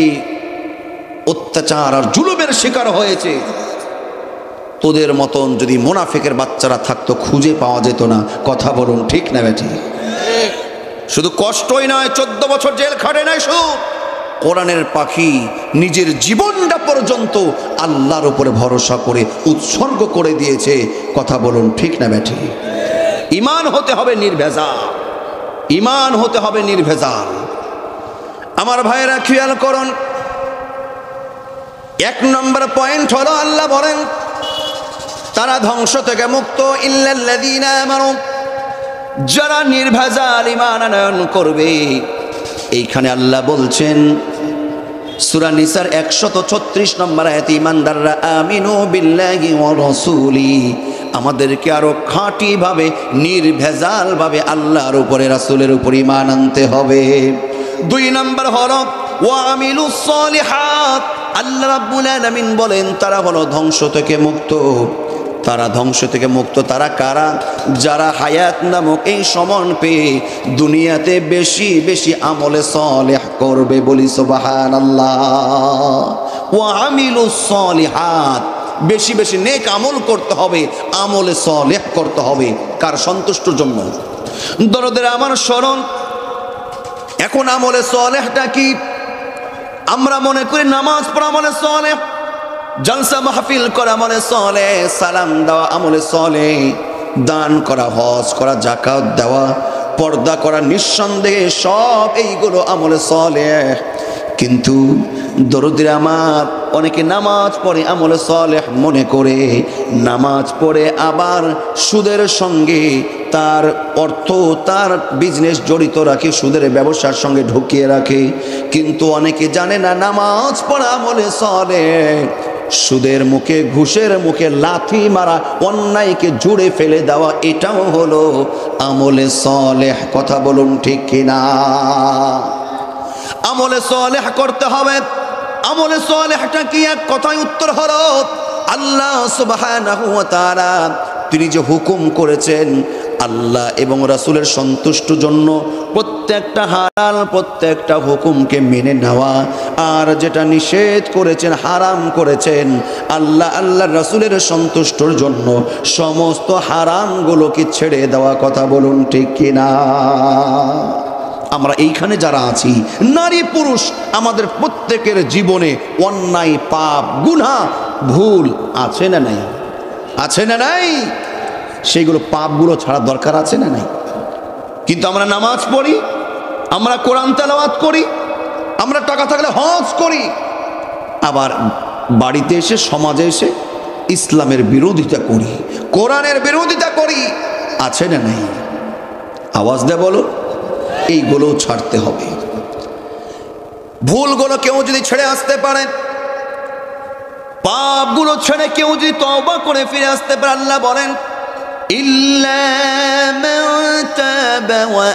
অত্যাচার আর জুলুমের শিকার হয়েছে। তোদের মতন যদি মুনাফিকের বাচ্চারা থাকতো খুঁজে পাওয়া যেত না। কথা বলুন ঠিক না বেটি? শুধু কষ্টই নয়, 14 বছর জেল খাটে নাই, শুধু কোরআনের পাখি নিজের জীবনটা পর্যন্ত আল্লাহর উপরে ভরসা করে উৎসর্গ করে দিয়েছে। কথা বলুন ঠিক না বেটি? ঈমান হতে হবে নির্ভেজাল, ঈমান হতে হবে নির্ভেজাল। আমার ভাইয়েরা খেয়াল করুন, 1 নম্বর পয়েন্ট হলো আল্লাহ বলেন তারা ধ্বংস থেকে মুক্ত ইল্লাল্লাযীনা আমানু, যারা নির্ভেজাল ঈমান আনয়ন করবে। এইখানে আল্লাহ বলছেন সূরা নিসার 136 নম্বর আয়াতে, ঈমানদাররা আমিনু বিল্লাহি ওয়া রাসূলি, আমাদেরকে আরো খাঁটি ভাবে নির্ভেজাল ভাবে আল্লাহর উপরে রাসূলের উপর ঈমান আনতে হবে। 2 নম্বর হলো ওয়া আমিলুস সলিহাত, আল্লাহ রাব্বুল আলামিন বলেন তারা হলো ধ্বংস থেকে মুক্ত। তারা ধ্বংস থেকে মুক্ত তারা কারা? যারা হায়াত নামক এই সমন পেয়ে দুনিয়াতে বেশি বেশি আমলে সলিহ করবে। বলি সুবহানাল্লাহ। ওয়া আমিলুস সলিহাত, বেশি বেশি নেক আমল করতে হবে, আমলে সলিহ করতে হবে। কার সন্তুষ্টির জন্য? দরদের আমার স্মরণ, এখন আমলে সলিহটা কি? আমরা মনে করি নামাজ পড়া আমলে সলিহ, জলসা মাহফিল করা আমলে সলিহ, সালাম দেওয়া আমলে সলিহ, দান করা, হজ করা, যাকাত দেওয়া, পর্দা করা, নিঃসন্দেহে সব এইগুলো আমলে সলিহ। কিন্তু দরুদের আমার অনেকে নামাজ পড়ে আমলে সলিহ মনে করে, নামাজ পড়ে আবার সুদের সঙ্গে তার অর্থ, তার বিজনেস জড়িত রাখে, সুদের ব্যবসার সঙ্গে ঢুকিয়ে রাখে। কিন্তু অনেকে জানে না নামাজ পড়া আমলে সলিহ সুদের মুখে, ঘুষের মুখে লাথি মারা, অন্যায়কে জুড়ে ফেলে দেওয়া, এটাও হলো আমলে সলিহ। কথা বলুন ঠিক কিনা? আমলে সলিহ করতে হবে। আমলে সলিহটা কি? এক কথায় উত্তর হলো আল্লাহ সুবহানাহু ওয়া তাআলা তিনি যে হুকুম করেছেন আল্লাহ এবং রাসূলের সন্তুষ্টির জন্য প্রত্যেকটা হালাল, প্রত্যেকটা হুকুমকে মেনে নেওয়া, আর যেটা নিষেধ করেছেন, হারাম করেছেন আল্লাহ, আল্লাহর রাসূলের সন্তুষ্টির জন্য সমস্ত হারামগুলোকে ছেড়ে দেওয়া। কথা বলুন ঠিক কিনা? আমরা এইখানে যারা আছি, নারী পুরুষ, আমাদের প্রত্যেকের জীবনে অন্যায়, পাপ, গুনাহ, ভুল আছে না নাই? আছে না নাই? সেইগুলো পাপগুলো ছাড়া দরকার আছে না নাই? কিন্তু আমরা নামাজ পড়ি, আমরা কোরআন তেলাওয়াত করি, আমরা টাকা থাকলে হজ করি, আবার বাড়িতে এসে, সমাজে এসে ইসলামের বিরোধিতা করি, কোরআনের বিরোধিতা করি। আছে না নাই? আওয়াজ দে বলো। এইগুলো ছাড়তে হবে। ভুলগুলো কেউ যদি ছেড়ে আসতে পারে, পাপগুলো ছেড়ে কেউ যদি তওবা করে ফিরে আসতে পারে, আল্লাহ বলেন ইল্লা মান তাবা ওয়া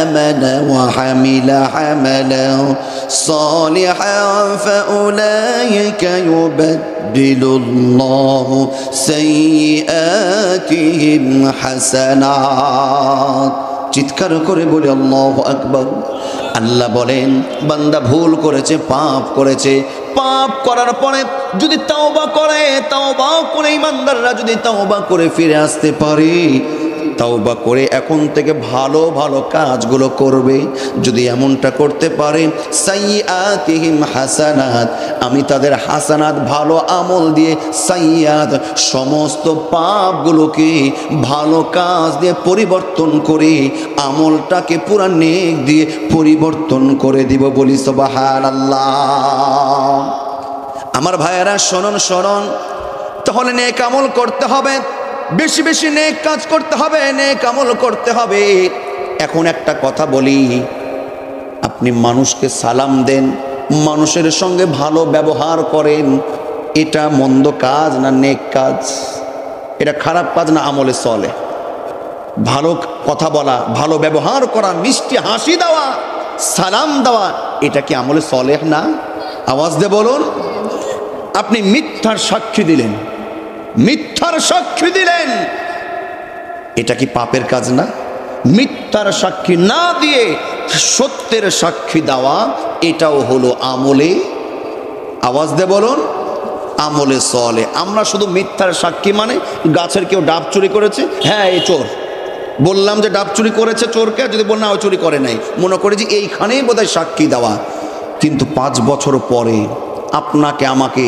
আমানা ওয়া আমিলা আমালান সালিহান ফাউলাইকা ইউবাদদিলুল্লাহু সাইয়্যাতিহিম হাসানাত। চিৎকার করে বলি আল্লাহু আকবার। আল্লাহ বলেন বান্দা ভুল করেছে, পাপ করেছে, পাপ করার পরে যদি তাওবা করে, তাওবা করে ইমানদাররা যদি তাওবা করে ফিরে আসতে পারে, তাওবা করে এখন থেকে ভালো ভালো কাজগুলো করবে, যদি এমনটা করতে পারে, সাইয়্যাতিহিম হাসানাত, আমি তাদের হাসানাত, ভালো আমল দিয়ে, সাইয়্যাত সমস্ত পাপগুলোকে ভালো কাজ দিয়ে পরিবর্তন করে আমলটাকে পুরা নেক দিয়ে পরিবর্তন করে দিব। বলি সুবহানাল্লাহ। আমার ভাইয়েরা শোনন শোনন, তাহলে নেক আমল করতে হবে, বেশি বেশি নেক কাজ করতে হবে, নেক আমল করতে হবে। এখন একটা কথা বলি, আপনি মানুষকে সালাম দেন, মানুষের সঙ্গে ভালো ব্যবহার করেন, এটা মন্দ কাজ না নেক কাজ? এটা খারাপ কাজ না আমলে সলিহ? ভালো কথা বলা, ভালো ব্যবহার করা, মিষ্টি হাসি দেওয়া, সালাম দেওয়া, এটা কি আমলে সলিহ না? আওয়াজ দিয়ে বলুন। আপনি মিথ্যার সাক্ষী দিলেন, মিথ্যার সাক্ষী দিলেন, এটা কি পাপের কাজ না? মিথ্যার সাক্ষী না দিয়ে সত্যের সাক্ষী দেওয়া, এটাও হলো আমলে আওয়াজ দিয়ে বলুন আমলে সলে। আমরা শুধু মিথ্যার সাক্ষী, মানে গাছের কেউ ডাব চুরি করেছে, হ্যাঁ এই চোর, বললাম যে ডাব চুরি করেছে চোরকে, যদি বল না ও চুরি করে নাই, মনে করে যে এইখানেই বোধহয় সাক্ষী দেওয়া। কিন্তু 5 বছর পরে আপনাকে আমাকে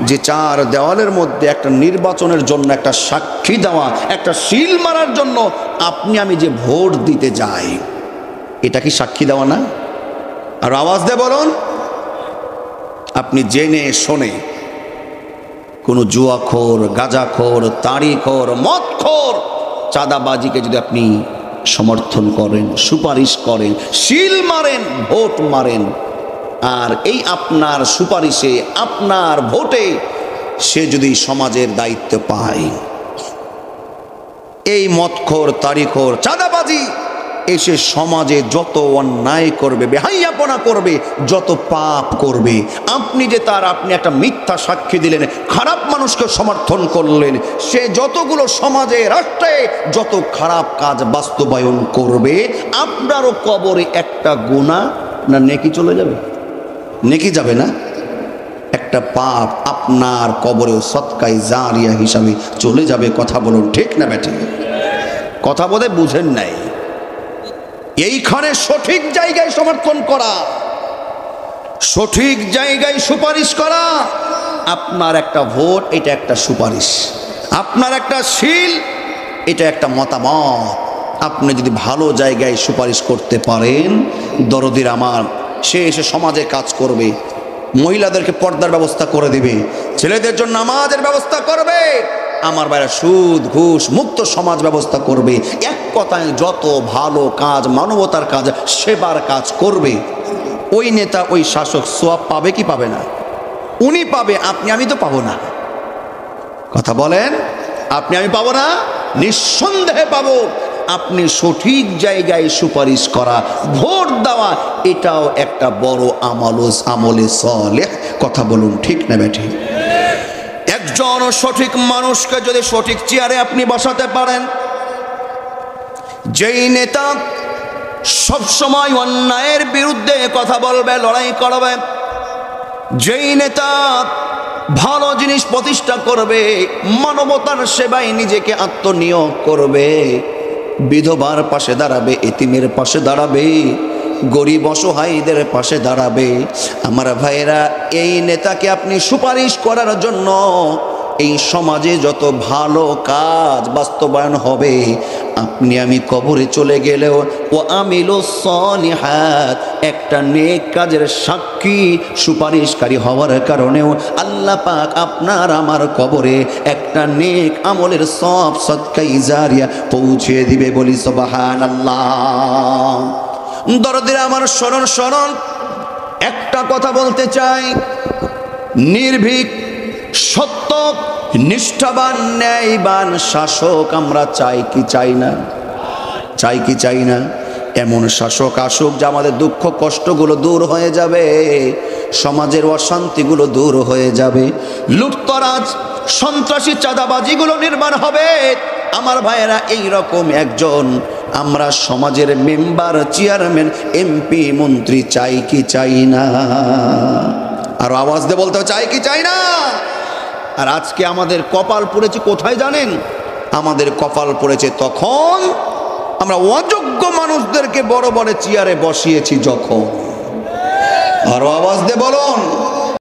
যে 4 দেওয়ালের মধ্যে একটা নির্বাচনের জন্য একটা সাক্ষী দেওয়া, একটা সিল মারার জন্য আপনি আমি যে ভোট দিতে যাই, এটা কি সাক্ষী দেওয়া না? আর আওয়াজ দিয়ে বলুন, আপনি জেনে শোনে কোনো জুয়াখোর, গাঁজাখোর, তাড়িখোর, মদখোর, চাঁদাবাজিকে যদি আপনি সমর্থন করেন, সুপারিশ করেন, সিল মারেন, ভোট মারেন, আর এই আপনার সুপারিশে, আপনার ভোটে সে যদি সমাজের দায়িত্ব পায়, এই মদখোর, তাড়িখোর, চাঁদাবাজি এসে সমাজে যত অন্যায় করবে, বেহাইয়াপনা করবে, যত পাপ করবে, আপনি যে আপনি একটা মিথ্যা সাক্ষী দিলেন, খারাপ মানুষকে সমর্থন করলেন, সে যতগুলো সমাজে, রাষ্ট্রে যত খারাপ কাজ বাস্তবায়ন করবে, আপনারও কবরে একটা গুনাহ না নেকি চলে যাবে? নেকি যাবে না, একটা পাপ আপনার কবরেও সদকায়ে জারিয়া হিসাবে চলে যাবে। কথা বলুন ঠিক না বেঠে? কথা বোধহয় বুঝেন নাই। এইখানে সঠিক জায়গায় সমর্থন করা, সঠিক জায়গায় সুপারিশ করা, আপনার একটা ভোট এটা একটা সুপারিশ, আপনার একটা সিল এটা একটা মতামত। আপনি যদি ভালো জায়গায় সুপারিশ করতে পারেন, দরদির আমার, সে এসে সমাজে কাজ করবে, মহিলাদেরকে পর্দার ব্যবস্থা করে দিবে, ছেলেদের জন্য নামাজের ব্যবস্থা করবে, আমার বাইরে সুদ ঘুষ মুক্ত সমাজ ব্যবস্থা করবে। এক কথায় যত ভালো কাজ, মানবতার কাজ, সেবার কাজ করবে, ওই নেতা, ওই শাসক সোয়াব পাবে কি পাবে না? উনি পাবে, আপনি আমি তো পাবো না। কথা বলেন, আপনি আমি পাবো না? নিঃসন্দেহে পাবো। আপনি সঠিক জায়গায় সুপারিশ করা, ভোট দেওয়া, এটাও একটা বড় আমলে সলেহ। কথা বলুন ঠিক না বেঠিক? একজন সঠিক মানুষকে যদি সঠিক চেয়ারে আপনি বসাতে পারেন, যেই নেতা সবসময় অন্যায়ের বিরুদ্ধে কথা বলবে, লড়াই করবে, যেই নেতা ভালো জিনিস প্রতিষ্ঠা করবে, মানবতার সেবায় নিজেকে আত্মনিয়োগ করবে, বিধবার পাশে দাঁড়াবে, এতিমের পাশে দাঁড়াবে, গরিব অসহায়ীদের পাশে দাঁড়াবে, আমার ভাইয়েরা, এই নেতাকে আপনি সুপারিশ করার জন্য এই সমাজে যত ভালো কাজ বাস্তবায়ন হবে, আপনি আমি কবরে চলে গেলেও ও আমিলুস সলিহাত, একটা নেক কাজের সাক্ষী, সুপারিশকারী হওয়ার কারণেও আল্লাহ পাক আপনার আমার কবরে একটা নেক আমলের সব সদকায়ে জারিয়া পৌঁছে দিবে। বলি সুবহানাল্লাহ। দরদিরা আমার, শরণ একটা কথা বলতে চাই, নির্ভীক, সত্য, নিষ্ঠাবান, ন্যায়বান শাসক আমরা চাই কি চাই না? চাই কি চাই না? এমন শাসক আসুক যে আমাদের দুঃখ কষ্টগুলো দূর হয়ে যাবে, সমাজের অশান্তিগুলো দূর হয়ে যাবে, লুটতরাজ, সন্ত্রাসী, চাঁদাবাজিগুলো নির্মাণ হবে। আমার ভাইয়েরা, এইরকম একজন আমরা সমাজের মেম্বার, চেয়ারম্যান, এমপি, মন্ত্রী চাই কি চাই না? আর আওয়াজ দিয়ে বলতে চাই কি চাই না? আর আজকে আমাদের কপাল পড়েছে কোথায় জানেন? আমাদের কপাল পড়েছে তখন আমরা অযোগ্য মানুষদেরকে বড় বড় চেয়ারে বসিয়েছি যখন। আরো আওয়াজ দিয়ে বলুন।